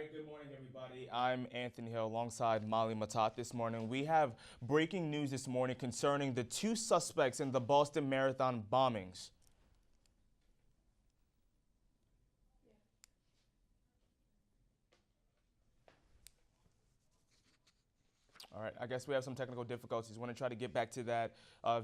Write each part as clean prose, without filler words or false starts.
right, good morning, everybody. I'm Anthony Hill alongside Molly Matat this morning. We have breaking news this morning concerning the two suspects in the Boston Marathon bombings. All right, I guess we have some technical difficulties. Want to try to get back to that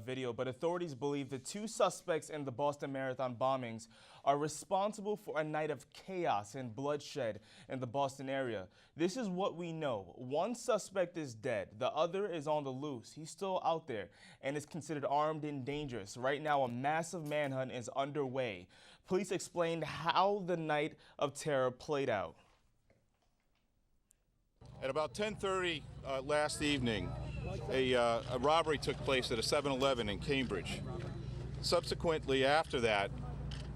video, but authorities believe the two suspects in the Boston Marathon bombings are responsible for a night of chaos and bloodshed in the Boston area. This is what we know. One suspect is dead. The other is on the loose. He's still out there and is considered armed and dangerous. Right now, a massive manhunt is underway. Police explained how the night of terror played out. At about 10:30 last evening, a robbery took place at a 7-Eleven in Cambridge. Subsequently, after that,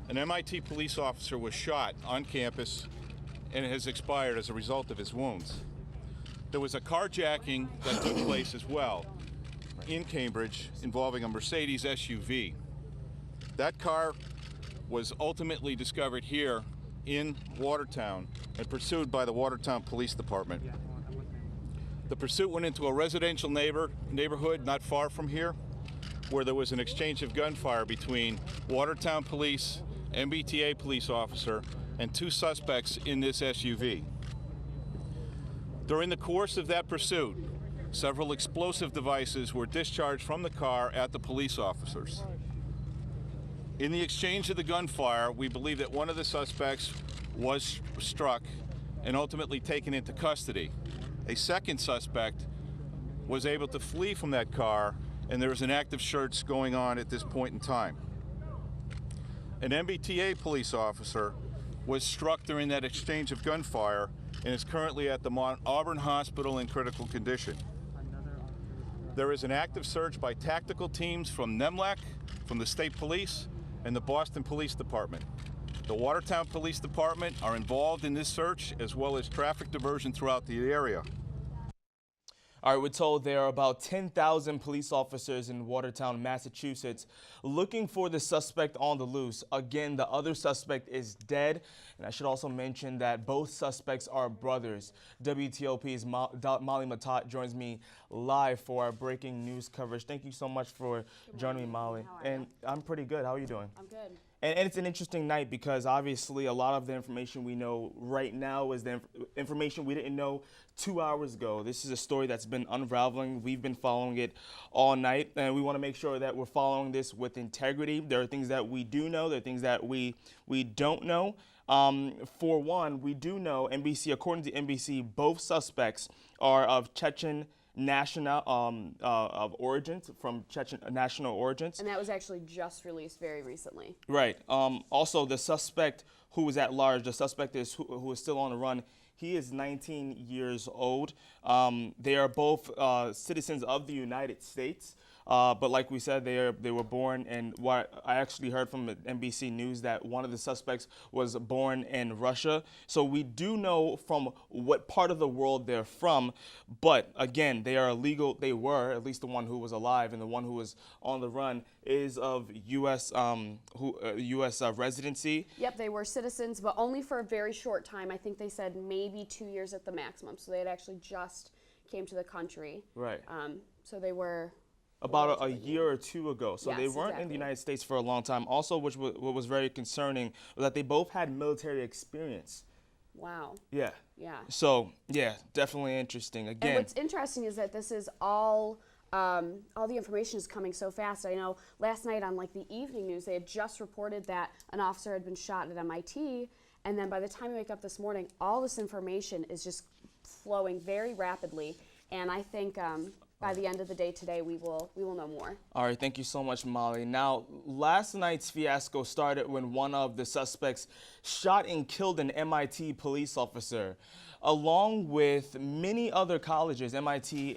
an MIT police officer was shot on campus and has expired as a result of his wounds. There was a carjacking that took place as well in Cambridge involving a Mercedes SUV. That car was ultimately discovered here in Watertown and pursued by the Watertown Police Department. The pursuit went into a residential neighborhood not far from here, where there was an exchange of gunfire between Watertown Police, MBTA police officer, and two suspects in this SUV. During the course of that pursuit, several explosive devices were discharged from the car at the police officers. In the exchange of the gunfire, we believe that one of the suspects was struck and ultimately taken into custody. A second suspect was able to flee from that car, and there is an active search going on at this point in time. An MBTA police officer was struck during that exchange of gunfire and is currently at the Mount Auburn Hospital in critical condition. There is an active search by tactical teams from NEMLAC, from the State Police, and the Boston Police Department. The Watertown Police Department are involved in this search, as well as traffic diversion throughout the area. All right, we're told there are about 10,000 police officers in Watertown, Massachusetts, looking for the suspect on the loose. Again, the other suspect is dead. And I should also mention that both suspects are brothers. WTOP's Molly Matat joins me live for our breaking news coverage. Thank you so much for joining me, Molly. And I'm pretty good. How are you doing? I'm good. And it's an interesting night because obviously a lot of the information we know right now is the information we didn't know 2 hours ago. This is a story that's been unraveling. We've been following it all night, and we want to make sure that we're following this with integrity. There are things that we do know. There are things that we don't know. For one, we do know according to NBC, both suspects are of Chechen national of origins, from Chechen national origins. And that was actually just released very recently. Right. Also, the suspect who is at large, the suspect is who is still on the run. He is 19 years old. They are both citizens of the United States. But like we said, they were born, and what I actually heard from NBC News that one of the suspects was born in Russia. So we do know from what part of the world they're from, but again, they are illegal. They were, at least the one who was alive, and the one who was on the run is of U.S. Residency. Yep, they were citizens, but only for a very short time. I think they said maybe 2 years at the maximum. So they had actually just came to the country. Right. So they were about a year or two ago. So yes, they weren't in the United States for a long time. Also, what was very concerning was that they both had military experience. Wow. Yeah. Yeah. So, yeah, definitely interesting. Again. And what's interesting is that this is all the information is coming so fast. I know last night on like the evening news, they had just reported that an officer had been shot at MIT. And then by the time you wake up this morning, all this information is just flowing very rapidly. And I think by the end of the day today, we will know more. All right, thank you so much, Molly. Now, last night's fiasco started when one of the suspects shot and killed an MIT police officer. Along with many other colleges, MIT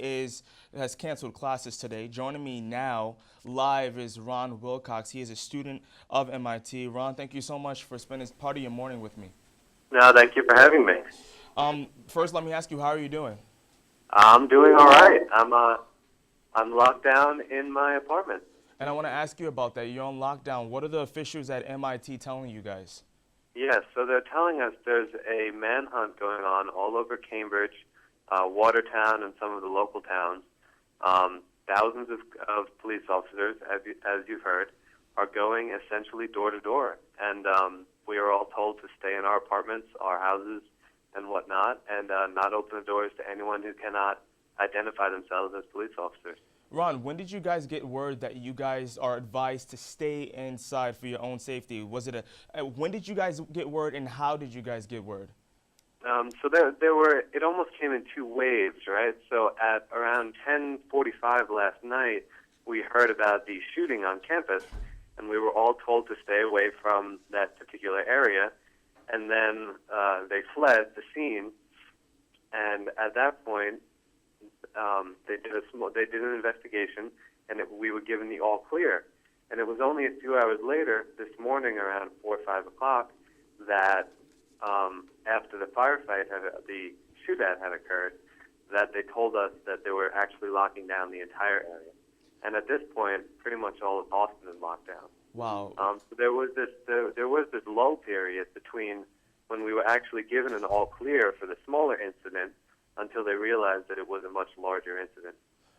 has canceled classes today. Joining me now live is Ron Wilcox. He is a student of MIT. Ron, thank you so much for spending part of your morning with me. No, thank you for having me. First, let me ask you, how are you doing? I'm doing all right. I'm locked down in my apartment. And I want to ask you about that. You're on lockdown. What are the officials at MIT telling you guys? Yes, so they're telling us there's a manhunt going on all over Cambridge, Watertown, and some of the local towns. Thousands of police officers, as you've heard, are going essentially door to door. And we are all told to stay in our apartments, our houses, and whatnot, and not open the doors to anyone who cannot identify themselves as police officers. Ron, when did you guys get word that you guys are advised to stay inside for your own safety? Was it when did you guys get word, and how did you guys get word? So there were, it almost came in two waves, right? So at around 10:45 last night, we heard about the shooting on campus, and we were all told to stay away from that particular area. And then they fled the scene, and at that point, they did an investigation, and we were given the all clear. And it was only a few hours later, this morning around 4 or 5 o'clock, that after the firefight, the shootout had occurred, that they told us that they were actually locking down the entire area. And at this point, pretty much all of Boston is locked down. Wow. So there was this lull period between when we were actually given an all clear for the smaller incident until they realized that it was a much larger incident.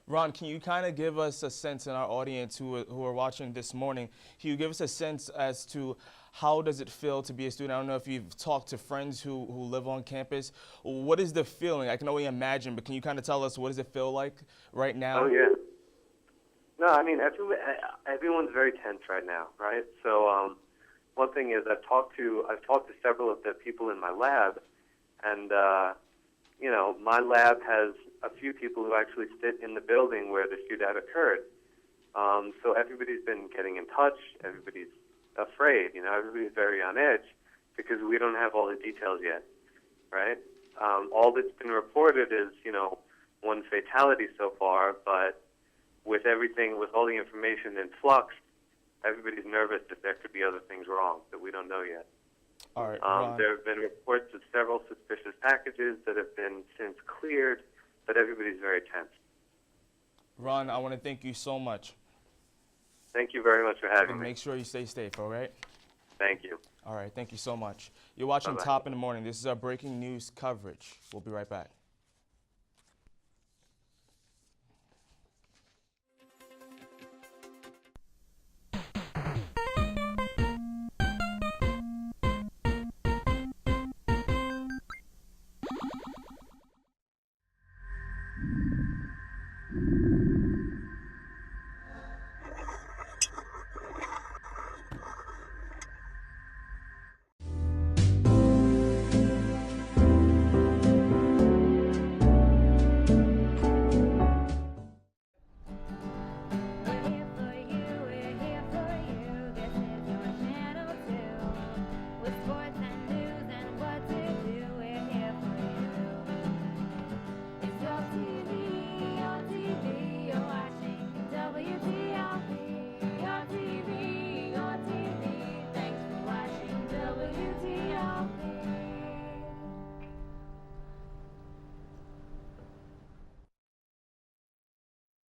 Ron, can you kind of give us a sense in our audience who are watching this morning, can you give us a sense as to how does it feel to be a student? I don't know if you've talked to friends who live on campus. What is the feeling? I can only imagine, but can you kind of tell us what does it feel like right now? Oh, yeah. No, I mean, everyone's very tense right now, right? So one thing is I've talked to several of the people in my lab, and you know, my lab has a few people who actually sit in the building where the shootout occurred. So everybody's been getting in touch. Everybody's afraid. You know, everybody's very on edge because we don't have all the details yet, right? All that's been reported is, you know, one fatality so far, but with everything, with all the information in flux, everybody's nervous that there could be other things wrong that we don't know yet. All right, Ron. There have been reports of several suspicious packages that have been since cleared, but everybody's very tense. Ron, I want to thank you so much. Thank you very much for having And me. make sure you stay safe, all right? Thank you. All right, thank you so much. You're watching Bye-bye. Top in the Morning. This is our breaking news coverage. We'll be right back. We're here for you, we're here for you. This is your channel too. With sports and news and what to do, we're here for you. It's your TV, you're watching WTLP. Your TV, thanks for watching WTLP.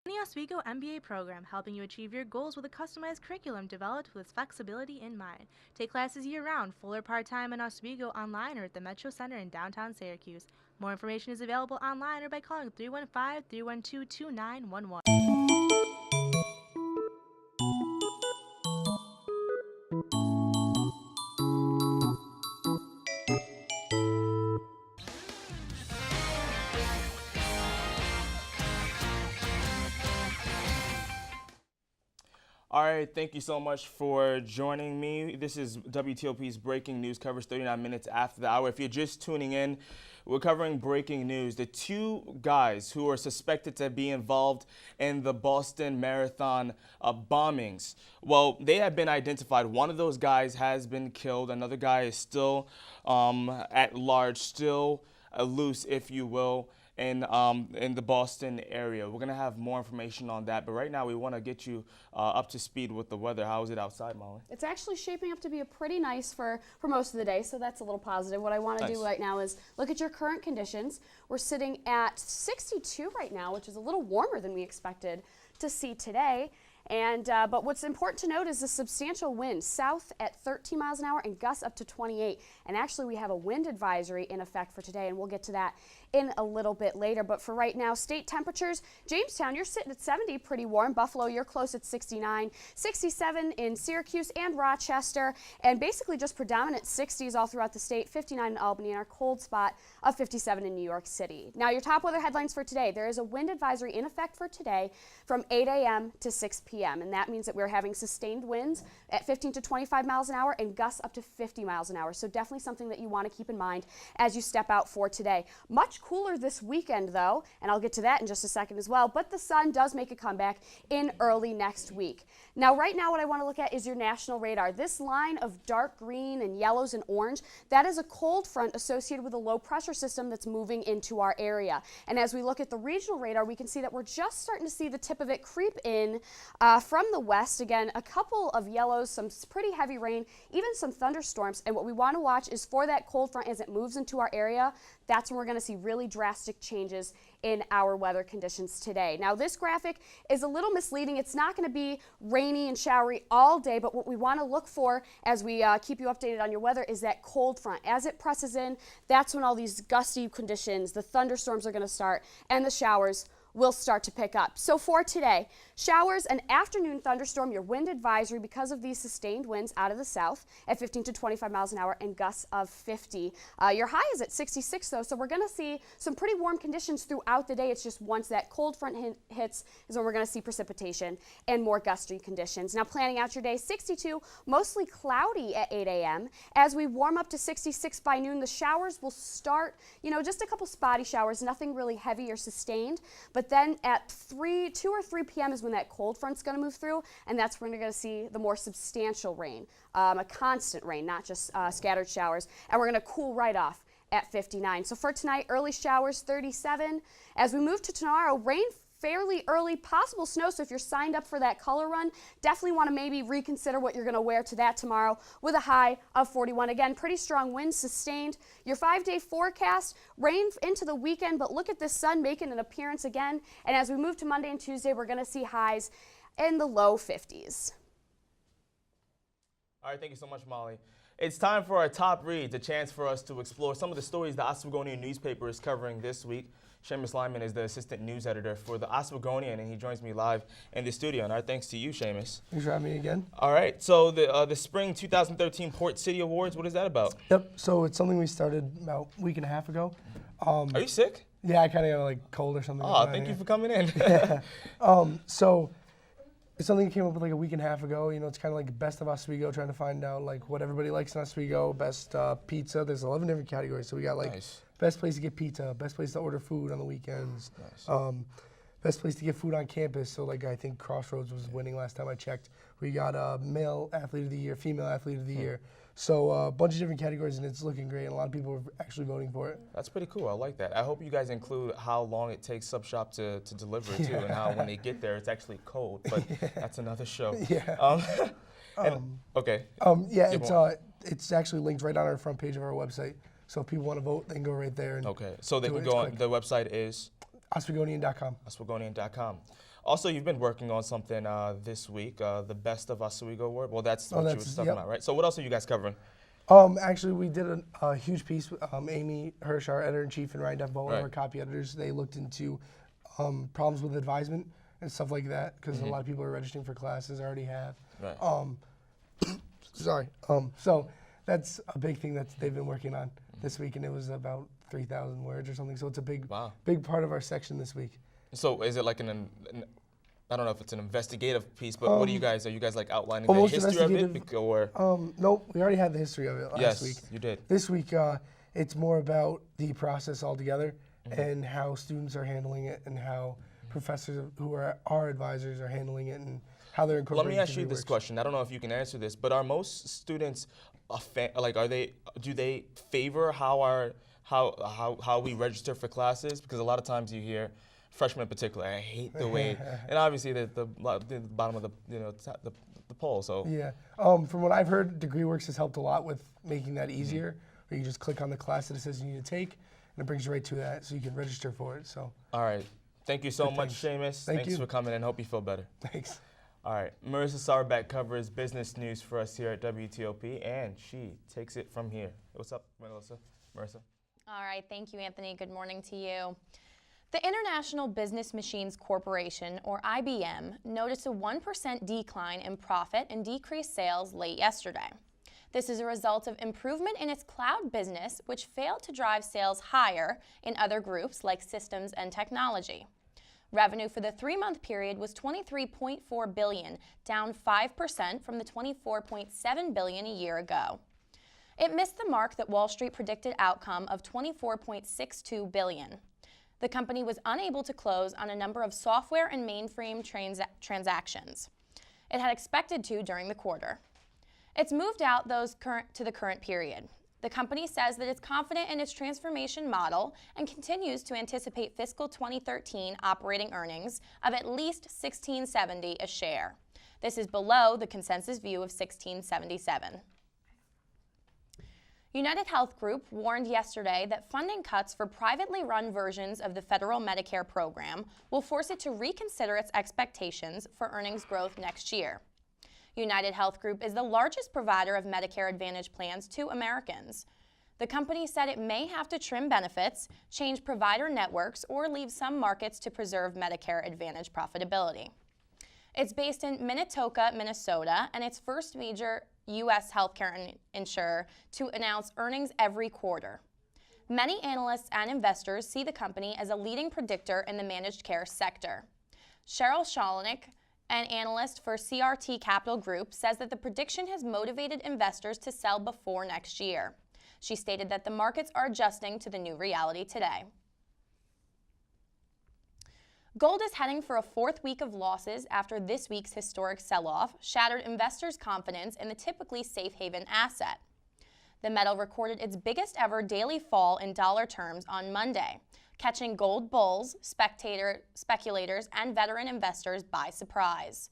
The Oswego MBA program, helping you achieve your goals with a customized curriculum developed with flexibility in mind. Take classes year-round, full or part-time in Oswego, online or at the Metro Center in downtown Syracuse. More information is available online or by calling 315-312-2911. All right, thank you so much for joining me. This is WTOP's breaking news coverage 39 minutes after the hour. If you're just tuning in, we're covering breaking news. The two guys who are suspected to be involved in the Boston Marathon bombings, well, they have been identified. One of those guys has been killed. Another guy is still at large, still loose, if you will, in the Boston area. We're going to have more information on that, but right now we want to get you up to speed with the weather. How is it outside, Molly? It's actually shaping up to be a pretty nice for most of the day, so that's a little positive. What I want to do right now is look at your current conditions. We're sitting at 62 right now, which is a little warmer than we expected to see today. And but what's important to note is the substantial wind south at 13 miles an hour and gusts up to 28. And actually, we have a wind advisory in effect for today, and we'll get to that in a little bit later. But for right now, state temperatures: Jamestown, you're sitting at 70, pretty warm. Buffalo, you're close at 69, 67 in Syracuse and Rochester, and basically just predominant 60s all throughout the state. 59 in Albany, and our cold spot of 57 in New York City. Now, your top weather headlines for today: there is a wind advisory in effect for today from 8 a.m. to 6 p.m. and that means that we're having sustained winds at 15 to 25 miles an hour and gusts up to 50 miles an hour. So definitely something that you want to keep in mind as you step out for today. Much cooler this weekend, though, and I'll get to that in just a second as well, but the sun does make a comeback in early next week. Now, right now, what I want to look at is your national radar. This line of dark green and yellows and orange, that is a cold front associated with a low pressure system that's moving into our area. And as we look at the regional radar, we can see that we're just starting to see the tip of it creep in from the west. Again, a couple of yellows, some pretty heavy rain, even some thunderstorms. And what we want to watch is for that cold front as it moves into our area. That's when we're going to see really drastic changes in our weather conditions today. Now, this graphic is a little misleading. It's not going to be rainy and showery all day, but what we want to look for as we keep you updated on your weather is that cold front. As it presses in, that's when all these gusty conditions, the thunderstorms are going to start, and the showers will start to pick up. So for today, showers, an afternoon thunderstorm, your wind advisory because of these sustained winds out of the south at 15 to 25 miles an hour and gusts of 50. Your high is at 66 though, so we're going to see some pretty warm conditions throughout the day. It's just once that cold front hits is when we're going to see precipitation and more gusty conditions. Now, planning out your day: 62, mostly cloudy at 8 a.m. As we warm up to 66 by noon, the showers will start, just a couple spotty showers, nothing really heavy or sustained, but then at 2 or 3 p.m. is when that cold front's going to move through, and that's when we're going to see the more substantial rain, a constant rain, not just scattered showers, and we're going to cool right off at 59. So for tonight, early showers, 37. As we move to tomorrow, rain fairly early, possible snow, so if you're signed up for that color run, definitely want to maybe reconsider what you're going to wear to that tomorrow with a high of 41. Again, pretty strong winds sustained. Your 5-day forecast: rain into the weekend, but look at the sun making an appearance again, and as we move to Monday and Tuesday, we're going to see highs in the low 50s. All right, thank you so much, Molly. It's time for our top reads, a chance for us to explore some of the stories the Oswegonian newspaper is covering this week. Seamus Lyman is the assistant news editor for the Oswegonian, and he joins me live in the studio. And our thanks to you, Seamus. Thanks for having me again. All right, so the Spring 2013 Port City Awards, what is that about? Yep, so it's something we started about a week and a half ago. Are you sick? Yeah, I kind of got like cold or something. Oh, thank you for coming in. So it's something that came up with like a week and a half ago. It's kind of like best of Oswego, trying to find out like what everybody likes in Oswego, best pizza. There's 11 different categories. So we got like Nice. best place to get pizza, best place to order food on the weekends, Nice. best place to get food on campus. So like I think Crossroads was winning last time I checked. We got male athlete of the year, female athlete of the year. So a bunch of different categories, and it's looking great, and a lot of people are actually voting for it. That's pretty cool. I like that. I hope you guys include how long it takes Sub Shop to deliver it too, and how when they get there it's actually cold. But that's another show. Yeah. Okay. Yeah, Keep it's actually linked right on our front page of our website. So if people want to vote, they can go right there. And Okay. So they do can it. go It's on. quick. The website is Oswegonian.com. Oswegonian.com. Also, you've been working on something this week, the Best of Oswego Award. Well, that's what you were that's- talking yep. about, right? So what else are you guys covering? Actually, we did a huge piece with Amy Hirsch, our editor-in-chief, and Ryan Duffbo, one of Right. our copy editors. They looked into problems with advisement and stuff like that, because a lot of people are registering for classes, already have. Right. So that's a big thing that they've been working on this week, and it was about 3,000 words or something. So it's a big part of our section this week. So is it like I don't know if it's an investigative piece, but what are you guys like outlining the almost history of it? investigative. Or Nope, we already had the history of it last week. Yes, you did. This week, it's more about the process altogether and how students are handling it, and how professors who are our advisors are handling it, and how they're Let incorporating me ask you degree this works. question. I don't know if you can answer this, but are most students do they favor how we register for classes? Because a lot of times you hear freshmen in particular, I hate the way, and obviously the bottom of the poll. So Yeah. From what I've heard, DegreeWorks has helped a lot with making that easier. Where you just click on the class that it says you need to take, and it brings you right to that, so you can register for it. So all right, thank you so much, Seamus. Thank Thanks you. for coming, and hope you feel better. thanks. All right, Marissa Sarbeck covers business news for us here at WTOP, and she takes it from here. What's up, Marissa? All right, thank you, Anthony. Good morning to you. The International Business Machines Corporation, or IBM, noticed a 1% decline in profit and decreased sales late yesterday. This is a result of improvement in its cloud business, which failed to drive sales higher in other groups like systems and technology. Revenue for the 3-month period was $23.4 billion, down 5% from the $24.7 billion a year ago. It missed the mark that Wall Street predicted outcome of $24.62 billion. The company was unable to close on a number of software and mainframe transactions it had expected to during the quarter. It's moved out those to the current period. The company says that it's confident in its transformation model and continues to anticipate fiscal 2013 operating earnings of at least $16.70 a share. This is below the consensus view of $16.77. United Health Group warned yesterday that funding cuts for privately run versions of the federal Medicare program will force it to reconsider its expectations for earnings growth next year. United Health Group is the largest provider of Medicare Advantage plans to Americans. The company said it may have to trim benefits, change provider networks, or leave some markets to preserve Medicare Advantage profitability. It's based in Minnetonka, Minnesota, and its first major U.S. healthcare insurer to announce earnings every quarter. Many analysts and investors see the company as a leading predictor in the managed care sector. Cheryl Sholnick, an analyst for CRT Capital Group, says that the prediction has motivated investors to sell before next year. She stated that the markets are adjusting to the new reality today. Gold is heading for a 4th week of losses after this week's historic sell-off shattered investors' confidence in the typically safe haven asset. The metal recorded its biggest ever daily fall in dollar terms on Monday, catching gold bulls, speculators, and veteran investors by surprise.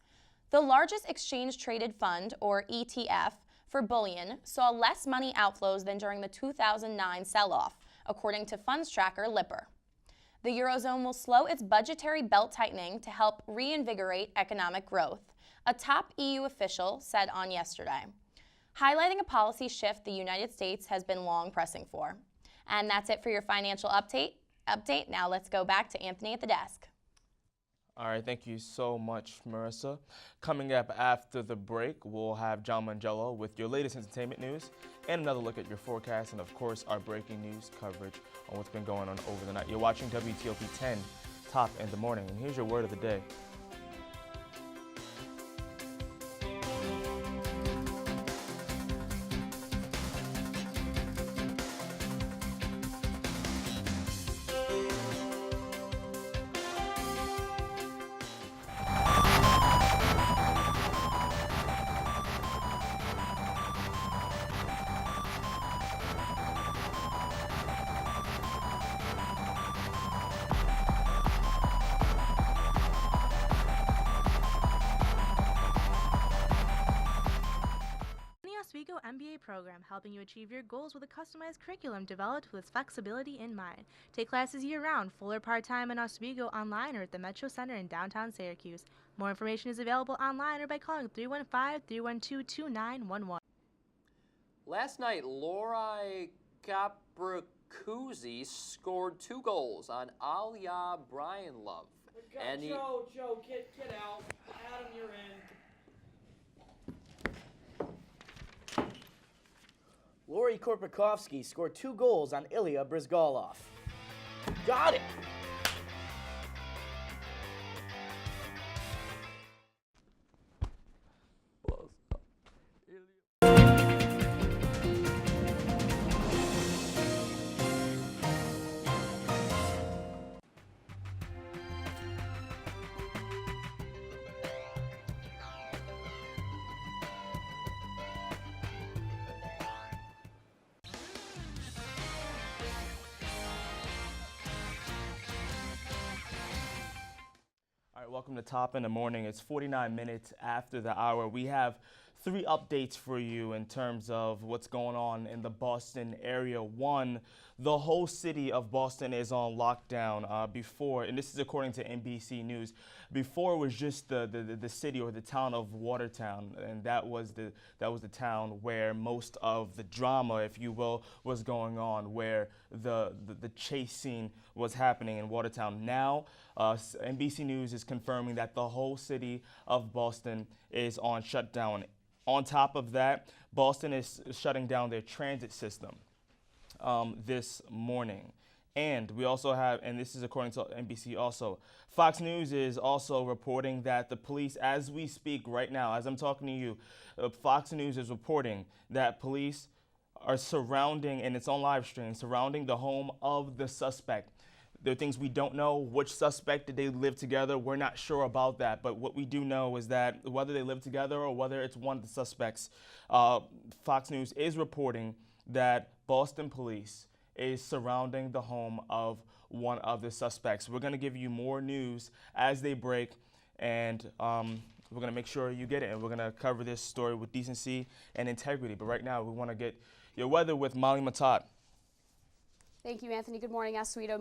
The largest exchange-traded fund, or ETF, for bullion saw less money outflows than during the 2009 sell-off, according to funds tracker Lipper. The Eurozone will slow its budgetary belt-tightening to help reinvigorate economic growth, a top EU official said on yesterday, highlighting a policy shift the United States has been long pressing for. And that's it for your financial update. Now let's go back to Anthony at the desk. All right, thank you so much, Marissa. Coming up after the break, we'll have John Mangello with your latest entertainment news and another look at your forecast and, of course, our breaking news coverage on what's been going on over the night. You're watching WTOP 10 Top in the Morning, and here's your word of the day. Oswego MBA program, helping you achieve your goals with a customized curriculum developed with flexibility in mind. Take classes year-round, full or part-time in Oswego, online or at the Metro Center in downtown Syracuse. More information is available online or by calling 315-312-2911. Last night, Lori Capricuzzi scored 2 goals on Aliyah Brian Love. Joe, get out. Adam, you're in. Lori Korpakowski scored 2 goals on Ilya Brizgalov. Got it! Welcome to Top in the Morning. It's 49 minutes after the hour. We have three updates for you in terms of what's going on in the Boston area. One, the whole city of Boston is on lockdown before, and this is according to NBC News. Before it was just the city or the town of Watertown, and that was the town where most of the drama, if you will, was going on, where the chase scene was happening in Watertown. Now, NBC News is confirming that the whole city of Boston is on shutdown. On top of that, Boston is shutting down their transit system this morning. And we also have, and this is according to NBC also, Fox News is also reporting that the police, as we speak right now, as I'm talking to you, Fox News is reporting that police are surrounding, in its own live stream, surrounding the home of the suspect. There are things we don't know. Which suspect did they live together? We're not sure about that. But what we do know is that whether they live together or whether it's one of the suspects, Fox News is reporting that Boston police is surrounding the home of one of the suspects. We're going to give you more news as they break, and we're going to make sure you get it. And we're going to cover this story with decency and integrity. But right now, we want to get your weather with Molly Matat. Thank you, Anthony. Good morning, Oswego,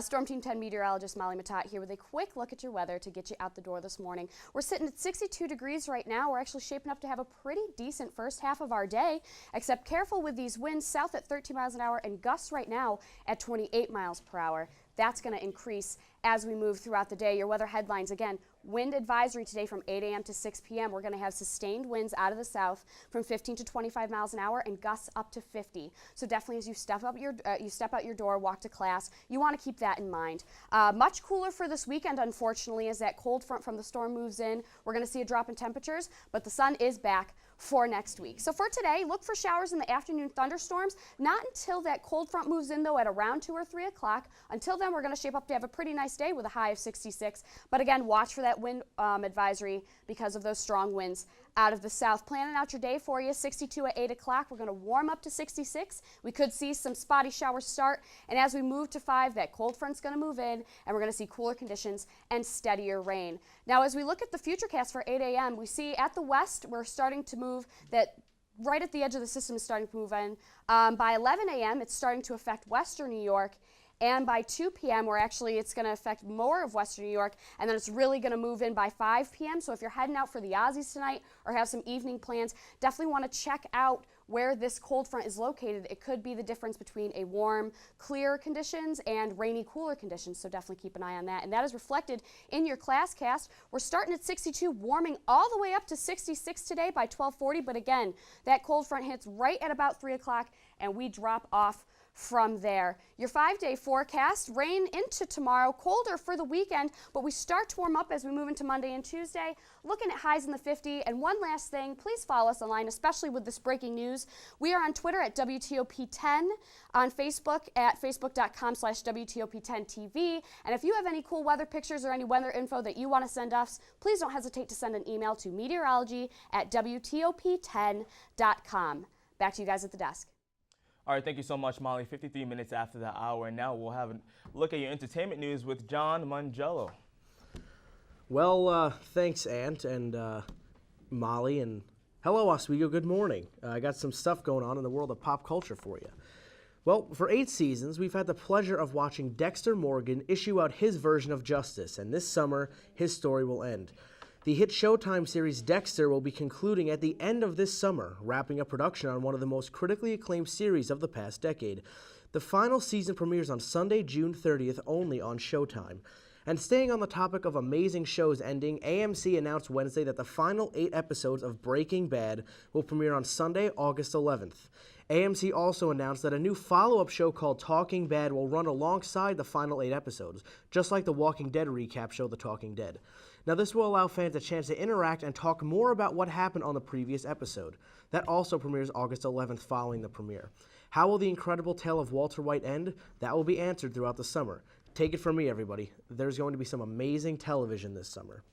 Storm Team 10 meteorologist Molly Matat here with a quick look at your weather to get you out the door this morning. We're sitting at 62 degrees right now. We're actually shaping up to have a pretty decent first half of our day, except careful with these winds south at 13 miles an hour and gusts right now at 28 miles per hour. That's going to increase as we move throughout the day. Your weather headlines, again, wind advisory today from 8 a.m. to 6 p.m. We're going to have sustained winds out of the south from 15 to 25 miles an hour and gusts up to 50. So definitely as you step out your door, walk to class, you want to keep that in mind. Much cooler for this weekend, unfortunately, as that cold front from the storm moves in. We're going to see a drop in temperatures, but the sun is back for next week. So for today, look for showers in the afternoon, thunderstorms. Not until that cold front moves in, though, at around 2 or 3 o'clock. Until then, we're going to shape up to have a pretty nice day with a high of 66. But again, watch for that wind advisory because of those strong winds out of the south. Planning out your day for you, 62 at 8 o'clock. We're going to warm up to 66. We could see some spotty showers start. And as we move to 5, that cold front's going to move in, and we're going to see cooler conditions and steadier rain. Now, as we look at the futurecast for 8 a.m., we see at the west, we're starting to move that right at the edge of the system is starting to move in. By 11 a.m., it's starting to affect western New York. And by 2 p.m., it's going to affect more of western New York, and then it's really going to move in by 5 p.m. So if you're heading out for the Aussies tonight or have some evening plans, definitely want to check out where this cold front is located. It could be the difference between a warm, clear conditions and rainy, cooler conditions, so definitely keep an eye on that. And that is reflected in your class cast. We're starting at 62, warming all the way up to 66 today by 12:40, but again, that cold front hits right at about 3 o'clock, and we drop off from there. Your 5-day forecast, rain into tomorrow, colder for the weekend, but we start to warm up as we move into Monday and Tuesday, looking at highs in the 50. And one last thing, please follow us online, especially with this breaking news. We are on Twitter at WTOP10, on Facebook at facebook.com/WTOP10TV. And if you have any cool weather pictures or any weather info that you want to send us, please don't hesitate to send an email to meteorology@WTOP10.com. Back to you guys at the desk. All right, thank you so much, Molly. 53 minutes after the hour, and now we'll have a look at your entertainment news with John Mangello. Well, thanks, Ant and Molly, and hello, Oswego. Good morning. I got some stuff going on in the world of pop culture for you. Well, for 8 seasons, we've had the pleasure of watching Dexter Morgan issue out his version of justice, and this summer, his story will end. The hit Showtime series Dexter will be concluding at the end of this summer, wrapping up production on one of the most critically acclaimed series of the past decade. The final season premieres on Sunday, June 30th, only on Showtime. And staying on the topic of amazing shows ending, AMC announced Wednesday that the final 8 episodes of Breaking Bad will premiere on Sunday, August 11th. AMC also announced that a new follow-up show called Talking Bad will run alongside the final 8 episodes, just like the Walking Dead recap show The Talking Dead. Now, this will allow fans a chance to interact and talk more about what happened on the previous episode. That also premieres August 11th following the premiere. How will the incredible tale of Walter White end? That will be answered throughout the summer. Take it from me, everybody. There's going to be some amazing television this summer.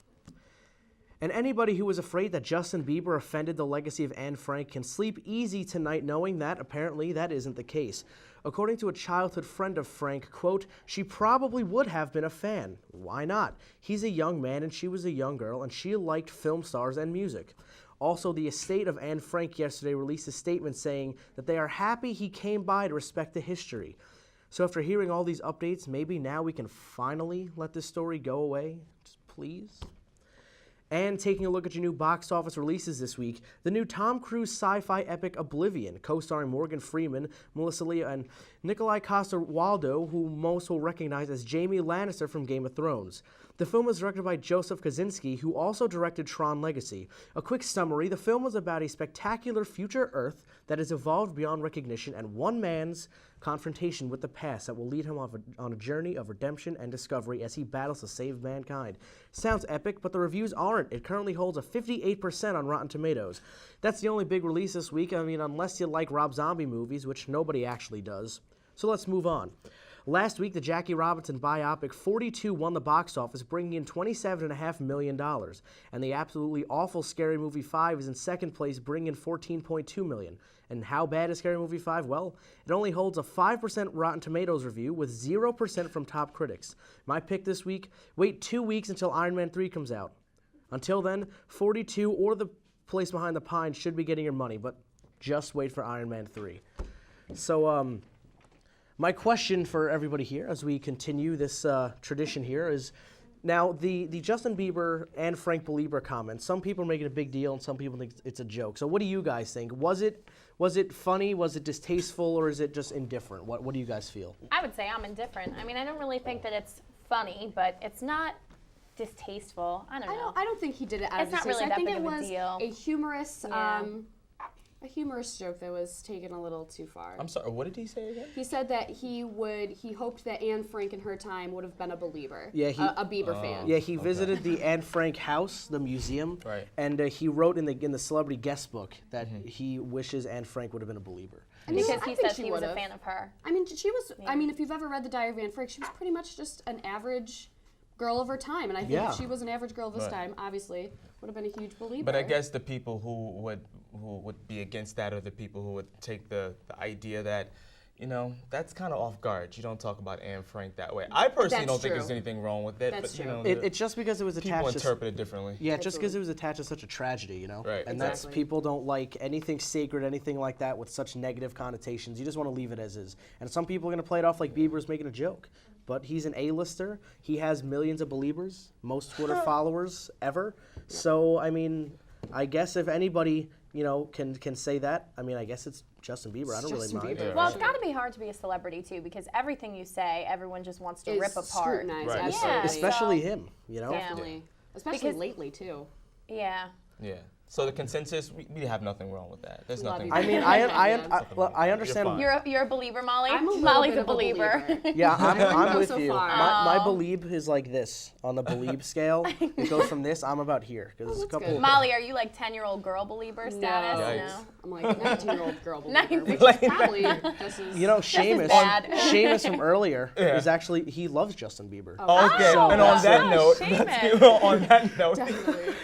And anybody who was afraid that Justin Bieber offended the legacy of Anne Frank can sleep easy tonight knowing that apparently that isn't the case. According to a childhood friend of Frank, quote, she probably would have been a fan. Why not? He's a young man and she was a young girl and she liked film stars and music. Also, the estate of Anne Frank yesterday released a statement saying that they are happy he came by to respect the history. So after hearing all these updates, maybe now we can finally let this story go away? Just please? And taking a look at your new box office releases this week, the new Tom Cruise sci-fi epic Oblivion, co-starring Morgan Freeman, Melissa Leo, and Nikolai Coster-Waldau, who most will recognize as Jaime Lannister from Game of Thrones. The film was directed by Joseph Kosinski, who also directed Tron Legacy. A quick summary, the film was about a spectacular future Earth that has evolved beyond recognition and one man's confrontation with the past that will lead him on a journey of redemption and discovery as he battles to save mankind. Sounds epic, but the reviews aren't. It currently holds a 58% on Rotten Tomatoes. That's the only big release this week, I mean, unless you like Rob Zombie movies, which nobody actually does. So let's move on. Last week, the Jackie Robinson biopic 42 won the box office, bringing in $27.5 million. And the absolutely awful Scary Movie 5 is in second place, bringing in $14.2 million. And how bad is Scary Movie 5? Well, it only holds a 5% Rotten Tomatoes review with 0% from top critics. My pick this week, wait 2 weeks until Iron Man 3 comes out. Until then, 42 or The Place Behind the Pines should be getting your money, but just wait for Iron Man 3. So, my question for everybody here as we continue this tradition here is, now the Justin Bieber and Frank Belieber comments, some people are making a big deal and some people think it's a joke. So what do you guys think? Was it funny, was it distasteful, or is it just indifferent? What do you guys feel? I would say I'm indifferent. I mean, I don't really think that it's funny, but it's not distasteful. I don't know. I don't think he did it out of It's not distaste. really that I think big it of a was deal. a humorous, Yeah. a humorous joke that was taken a little too far. I'm sorry, what did he say again? He said that he hoped that Anne Frank in her time would have been a believer, Yeah, a Bieber fan. Yeah, he visited the Anne Frank house, the museum, Right. and he wrote in the celebrity guest book that he wishes Anne Frank would have been a believer. I mean, Because I he think says she he was a would've. fan of her. I mean, she was. I mean, if you've ever read the Diary of Anne Frank, she was pretty much just an average girl of her time, and I think Yeah. if she was an average girl of this Right. time, obviously would have been a huge believer. But I guess the people who would be against that are the people who would take the idea that, you know, that's kind of off guard. You don't talk about Anne Frank that way. I personally That's don't think true. there's anything wrong with it. That's but, you true. know, It's just because it was attached people to interpret it differently. Yeah, just because it was attached to such a tragedy, you know? Right. And that's, Exactly. people don't like anything sacred, anything like that with such negative connotations. You just want to leave it as is. And some people are going to play it off like Bieber's making a joke. But he's an A-lister. He has millions of believers, most Twitter followers ever. So, I mean, I guess if anybody, you know, can say that, I mean, I guess it's Justin Bieber. I don't really Justin mind. Bieber. Well, it's got to be hard to be a celebrity too, because everything you say, everyone just wants to Is rip apart. scrutinized, Right. absolutely. Yeah, Especially so- him, you know? Definitely. Especially Because- lately too. Yeah. Yeah. So the consensus, we have nothing wrong with that. There's Love nothing. you. I mean, Yeah. I understand. You're You're a believer, Molly. I'm a little Molly's bit a of a believer. Yeah, wouldn't I'm go with so you. far. My Aw. believe is like this on the believe scale. It goes from this. I'm about here because there's a that's couple. good. Molly, are you like 10-year-old girl believer status? No. Yikes. I'm like 19-year-ld girl believer, 19. which is probably just as. You know, Seamus. bad. Seamus from earlier Yeah. is actually he loves Justin Bieber. Okay, Oh, and on that oh, note, Seamus. on that note, Definitely.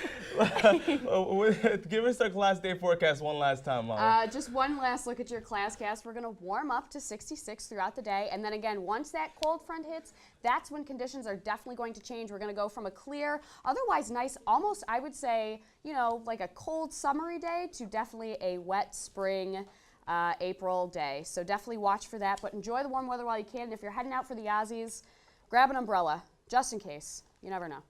give us the class day forecast one last time, Molly. Just one last look at your class cast. We're going to warm up to 66 throughout the day. And then again, once that cold front hits, that's when conditions are definitely going to change. We're going to go from a clear, otherwise nice, almost, I would say, you know, like a cold summery day to definitely a wet spring April day. So definitely watch for that. But enjoy the warm weather while you can. And if you're heading out for the Aussies, grab an umbrella, just in case. You never know.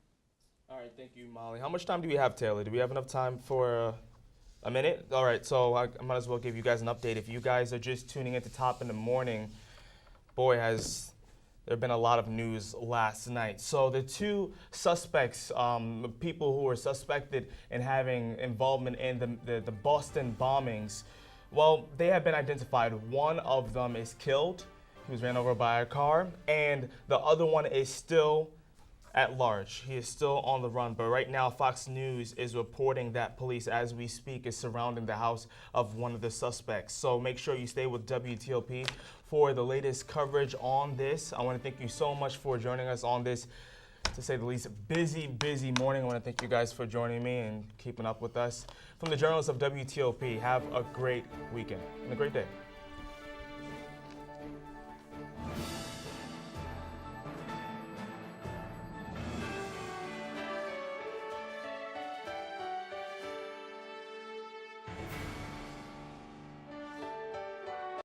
All right, thank you, Molly. How much time do we have, Taylor? Do we have enough time for a minute? All right, so I might as well give you guys an update. If you guys are just tuning in to Top in the Morning, boy, has there been a lot of news last night. So the two suspects, people who were suspected in having involvement in the Boston bombings, well, they have been identified. One of them is killed. He was ran over by a car, and the other one is still at large. He is still on the run, but right now Fox News is reporting that police, as we speak, is surrounding the house of one of the suspects. So make sure you stay with WTOP for the latest coverage on this. I want to thank you so much for joining us on this to say the least, busy morning. I want to thank you guys for joining me and keeping up with us. From the journalists of WTOP, have a great weekend and a great day.